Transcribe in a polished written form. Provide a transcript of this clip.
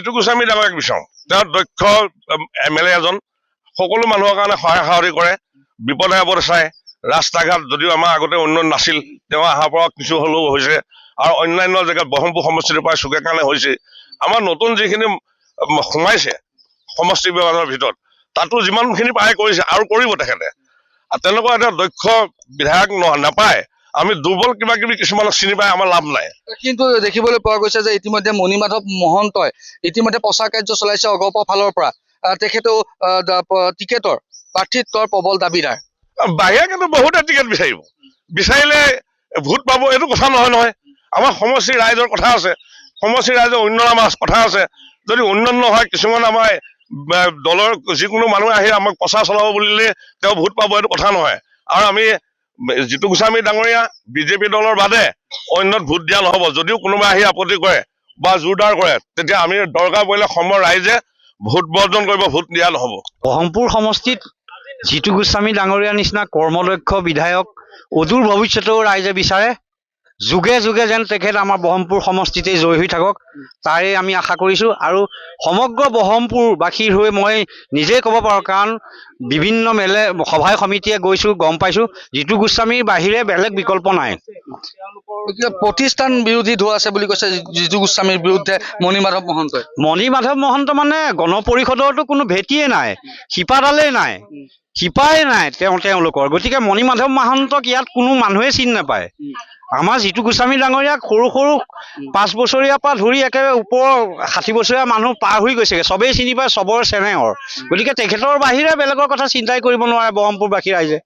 জিতু গোস্বামী ডাঙৰীয়াক বিচাৰোঁ। তেওঁ দক্ষ MLA এজন, সকলো মানুহৰ কাৰণে সহায় সাৰথি কৰে, বিপদে আপদে চায়। ৰাস্তা ঘাট যদিও আমাৰ আগতে উন্নত নাছিল, তেওঁ অহাৰ পৰা কিছু হ'লেও হৈছে, আৰু অন্যান্য জেগাত ব্ৰহ্মপুৰ সমষ্টিৰ পৰা চুকে কাৰণে হৈছে। আমাৰ নতুন যিখিনি সোমাইছে সমষ্টি বিভাগৰ ভিতৰত, তাতো যিমানখিনি পাৰে কৰিছে আৰু কৰিব তেখেতে। তেনেকুৱা এটা দক্ষ বিধায়ক নাপায়, আমি দুৰ্বল কিবা কিবি কিছুমানক চিনি পাই আমাৰ লাভ নাই। কিন্তু দেখিবলৈ পোৱা গৈছে যে ইতিমধ্যে মণিমাধৱ মহন্তই ইতিমধ্যে প্ৰচাৰ কাৰ্য চলাইছে অগপৰ ফালৰ পৰা। তেখেতেও টিকেটৰ প্ৰাৰ্থিত্বৰ প্ৰবল দাবীদাৰ। বাহিৰে কিন্তু বহুতে টিকেট বিচাৰিলে ভোট পাব, এইটো কথা নহয়। আমাৰ সমষ্টিৰ ৰাইজৰ কথা আছে, সমষ্টিৰ ৰাইজৰ উন্নয়নৰ আমাৰ কথা আছে। যদি উন্নয়ন নহয়, কিছুমান আমাৰ দলৰ যিকোনো মানুহে আহি আমাক প্ৰচাৰ চলাব বুলিলে তেওঁ ভোট পাব, এইটো কথা নহয়। আৰু আমি জিতু গোস্বামী ডাঙৰীয়া BJP দলৰ বাদে অন্যত ভোট দিয়া নহ'ব। যদিও কোনোবাই আহি আপত্তি কৰে বা জোৰদাৰ কৰে, তেতিয়া আমি দৰকাৰ পৰিলে সমগ্ৰ ৰাইজে ভোট বৰ্জন কৰিব, ভোট দিয়া নহ'ব। ব্ৰহ্মপুৰ সমষ্টিত জিতু গোস্বামী ডাঙৰীয়াৰ নিচিনা কৰ্মদক্ষ বিধায়ক অদূৰ ভৱিষ্যতেও ৰাইজে বিচাৰে। যুগে যুগে যেন তেখেত আমাৰ ব্ৰহ্মপুৰ সমষ্টিতেই জয়ী হৈ থাকক, তাৰে আমি আশা কৰিছোঁ। আৰু সমগ্ৰ ব্ৰহ্মপুৰবাসীৰ হৈ মই নিজেই ক'ব পাৰোঁ, কাৰণ বিভিন্ন সভাই সমিতিয়ে গৈছোঁ, গম পাইছোঁ জিতু গোস্বামীৰ বাহিৰে বেলেগ বিকল্প নাই। প্ৰতিষ্ঠান বিৰোধী ধোৱা আছে বুলি কৈছে জিতু গোস্বামীৰ বিৰুদ্ধে মণিমাধৱ মহন্তই। মণিমাধৱ মহন্ত মানে গণপৰিষদৰতো কোনো ভেটিয়ে নাই, শিপাডালেই নাই, শিপাই নাই তেওঁলোকৰ। গতিকে মণিমাধৱ মহন্তক ইয়াত কোনো মানুহে চিনি নাপায়। আমাৰ জিতু গোস্বামী ডাঙৰীয়াক সৰু 5 বছৰীয়াৰ পৰা ধৰি একেবাৰে ওপৰৰ 60 বছৰীয়া মানুহ পাৰ হৈ গৈছেগৈ, চবেই চিনি পায়, চবৰে চেনেহৰ। গতিকে তেখেতৰ বাহিৰে বেলেগৰ কথা চিন্তাই কৰিব নোৱাৰে ব্ৰহ্মপুৰবাসী ৰাইজে।